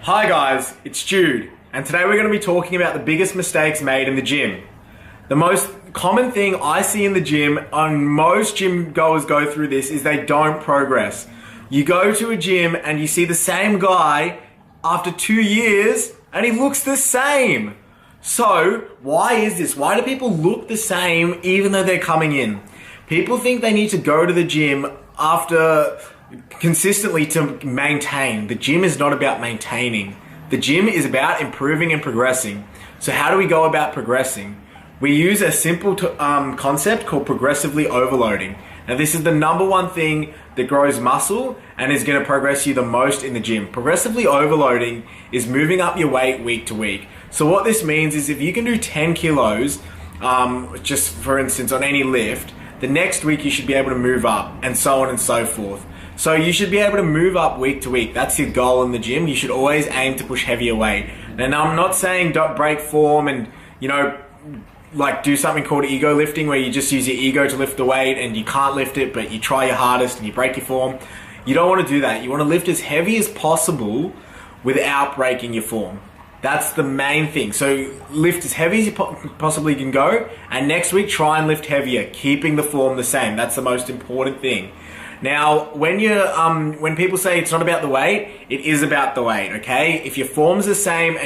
Hi guys, it's Jude, and today we're going to be talking about the biggest mistakes made in the gym. The most common thing I see in the gym, and most gym goers go through this, is they don't progress. You go to a gym and you see the same guy after 2 years and he looks the same. So, why is this? Why do people look the same even though they're coming in? People think they need to go to the gym consistently to maintain. The gym is not about maintaining. The gym is about improving and progressing. So how do we go about progressing? We use a simple concept called progressively overloading. Now this is the number one thing that grows muscle and is going to progress you the most in the gym. Progressively overloading is moving up your weight week to week. So what this means is if you can do 10 kilos, just for instance on any lift, the next week you should be able to move up, and so on and so forth. So you should be able to move up week to week. That's your goal in the gym. You should always aim to push heavier weight. And I'm not saying don't break form and, like do something called ego lifting where you just use your ego to lift the weight and you can't lift it, but you try your hardest and you break your form. You don't want to do that. You want to lift as heavy as possible without breaking your form. That's the main thing. So lift as heavy as you possibly can go, and next week try and lift heavier, keeping the form the same. That's the most important thing. Now, when people say it's not about the weight, it is about the weight, okay? If your form's the same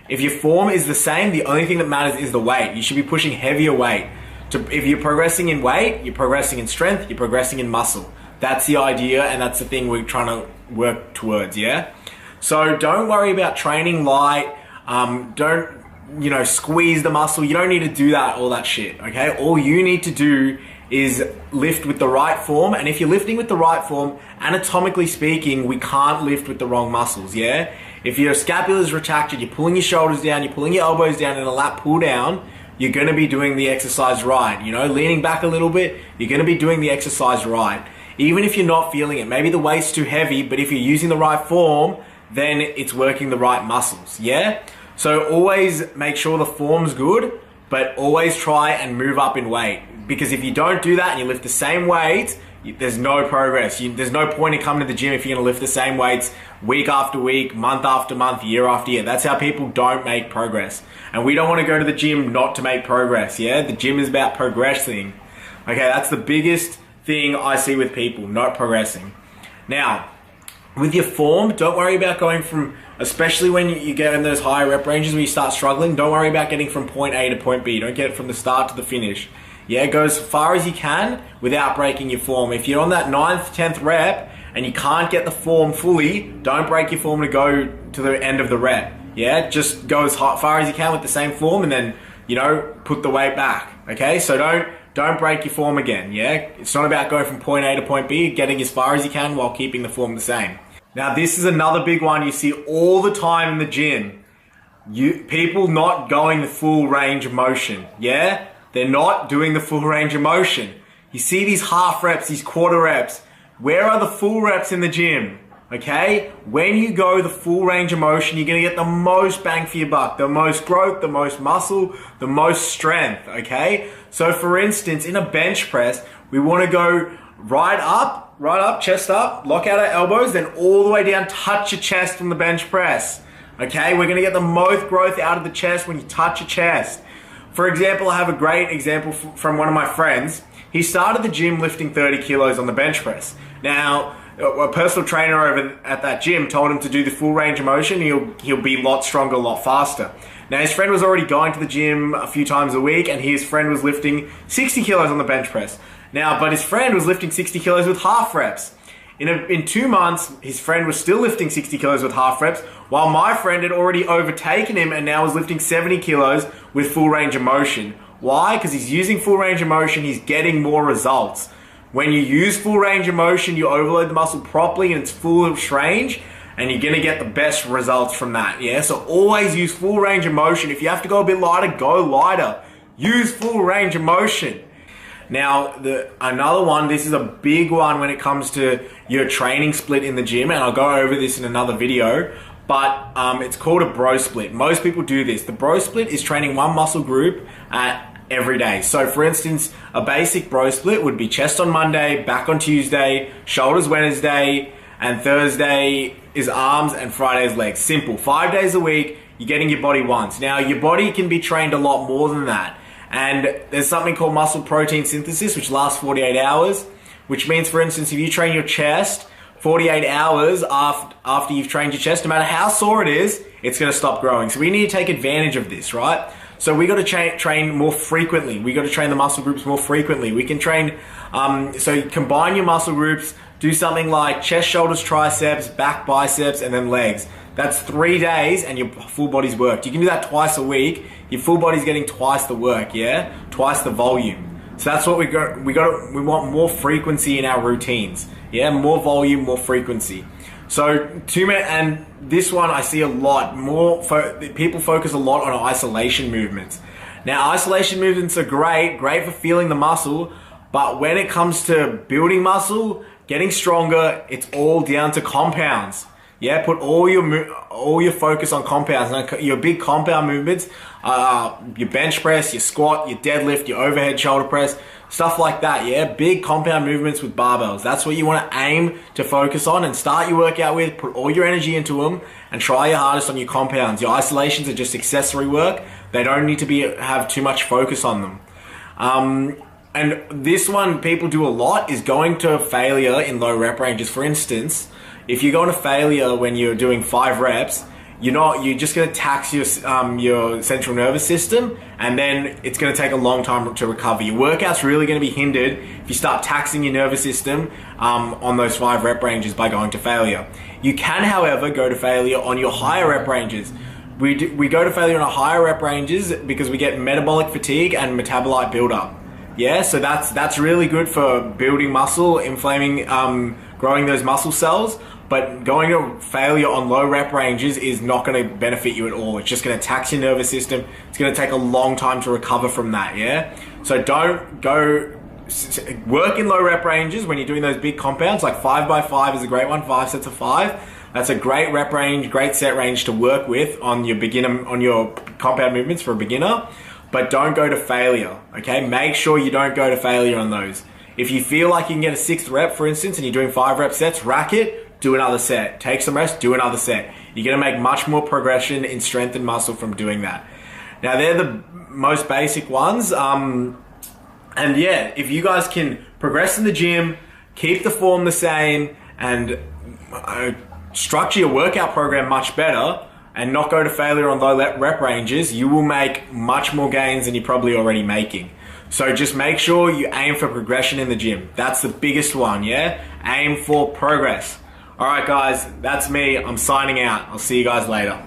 if your form is the same, the only thing that matters is the weight. You should be pushing heavier weight. If you're progressing in weight, you're progressing in strength, you're progressing in muscle. That's the idea, and that's the thing we're trying to work towards, yeah? So don't worry about training light. Don't, squeeze the muscle. You don't need to do all that shit, okay? All you need to do is lift with the right form. And if you're lifting with the right form, anatomically speaking, we can't lift with the wrong muscles, yeah? If your scapula is retracted, you're pulling your shoulders down, you're pulling your elbows down in a lat pull down, you're gonna be doing the exercise right. Leaning back a little bit, you're gonna be doing the exercise right. Even if you're not feeling it, maybe the weight's too heavy, but if you're using the right form, then it's working the right muscles, yeah? So always make sure the form's good, but always try and move up in weight. Because if you don't do that and you lift the same weight, there's no progress. There's no point in coming to the gym if you're gonna lift the same weights week after week, month after month, year after year. That's how people don't make progress. And we don't wanna go to the gym not to make progress, yeah? The gym is about progressing. Okay, that's the biggest thing I see with people, not progressing. Now, with your form, don't worry about going from, especially when you get in those higher rep ranges where you start struggling, don't worry about getting from point A to point B. Don't get it from the start to the finish. Yeah, go as far as you can without breaking your form. If you're on that 9th, 10th rep and you can't get the form fully, don't break your form to go to the end of the rep. Yeah, just go as far as you can with the same form and then, put the weight back. Okay, so don't break your form again, yeah? It's not about going from point A to point B, getting as far as you can while keeping the form the same. Now, this is another big one you see all the time in the gym. People not going the full range of motion, yeah? They're not doing the full range of motion. You see these half reps, these quarter reps. Where are the full reps in the gym? Okay? When you go the full range of motion, you're gonna get the most bang for your buck, the most growth, the most muscle, the most strength, okay? So for instance, in a bench press, we wanna go right up, chest up, lock out our elbows, then all the way down, touch your chest from the bench press. Okay? We're gonna get the most growth out of the chest when you touch your chest. For example, I have a great example from one of my friends. He started the gym lifting 30 kilos on the bench press. Now, a personal trainer over at that gym told him to do the full range of motion. He'll be a lot stronger, a lot faster. Now, his friend was already going to the gym a few times a week, and his friend was lifting 60 kilos on the bench press. Now, but his friend was lifting 60 kilos with half reps. In 2 months, his friend was still lifting 60 kilos with half reps, while my friend had already overtaken him and now was lifting 70 kilos with full range of motion. Why? Because he's using full range of motion, he's getting more results. When you use full range of motion, you overload the muscle properly and it's full of range, and you're gonna get the best results from that, yeah? So always use full range of motion. If you have to go a bit lighter, go lighter. Use full range of motion. Now, another one, this is a big one when it comes to your training split in the gym, and I'll go over this in another video, but it's called a bro split. Most people do this. The bro split is training one muscle group at every day. So for instance, a basic bro split would be chest on Monday, back on Tuesday, shoulders Wednesday, and Thursday is arms, and Friday is legs. Simple. 5 days a week, you're getting your body once. Now, your body can be trained a lot more than that. And there's something called muscle protein synthesis, which lasts 48 hours, which means, for instance, if you train your chest 48 hours after you've trained your chest, no matter how sore it is, it's going to stop growing. So we need to take advantage of this, right? So we got to train more frequently. We got to train the muscle groups more frequently. We can train, so you combine your muscle groups, do something like chest, shoulders, triceps, back, biceps, and then legs. That's 3 days and your full body's worked. You can do that twice a week. Your full body's getting twice the work, yeah? Twice the volume. So that's what we want more frequency in our routines. Yeah, more volume, more frequency. So and this one I see a lot more. People focus a lot on isolation movements. Now, isolation movements are great for feeling the muscle, but when it comes to building muscle, getting stronger, it's all down to compounds. Yeah, put all your focus on compounds. Now, your big compound movements, your bench press, your squat, your deadlift, your overhead shoulder press, stuff like that. Yeah, big compound movements with barbells. That's what you want to aim to focus on and start your workout with. Put all your energy into them and try your hardest on your compounds. Your isolations are just accessory work. They don't need to have too much focus on them. And this one people do a lot is going to failure in low rep ranges. For instance, if you're going to failure when you're doing 5 reps, you're just going to tax your central nervous system, and then it's going to take a long time to recover. Your workout's really going to be hindered if you start taxing your nervous system on those 5 rep ranges by going to failure. You can, however, go to failure on your higher rep ranges. We go to failure on our higher rep ranges because we get metabolic fatigue and metabolite buildup. Yeah, so that's really good for building muscle, inflaming, growing those muscle cells. But going to failure on low rep ranges is not going to benefit you at all. It's just going to tax your nervous system. It's going to take a long time to recover from that, yeah? So don't go work in low rep ranges when you're doing those big compounds. Like 5x5 is a great one, 5 sets of 5. That's a great rep range, great set range to work with on your compound movements for a beginner. But don't go to failure, okay? Make sure you don't go to failure on those. If you feel like you can get a 6th rep, for instance, and you're doing 5 rep sets, rack it. Do another set. Take some rest, do another set. You're going to make much more progression in strength and muscle from doing that. Now, they're the most basic ones. And yeah, if you guys can progress in the gym, keep the form the same, and structure your workout program much better, and not go to failure on low rep ranges, you will make much more gains than you're probably already making. So just make sure you aim for progression in the gym. That's the biggest one, yeah? Aim for progress. All right, guys, that's me. I'm signing out. I'll see you guys later.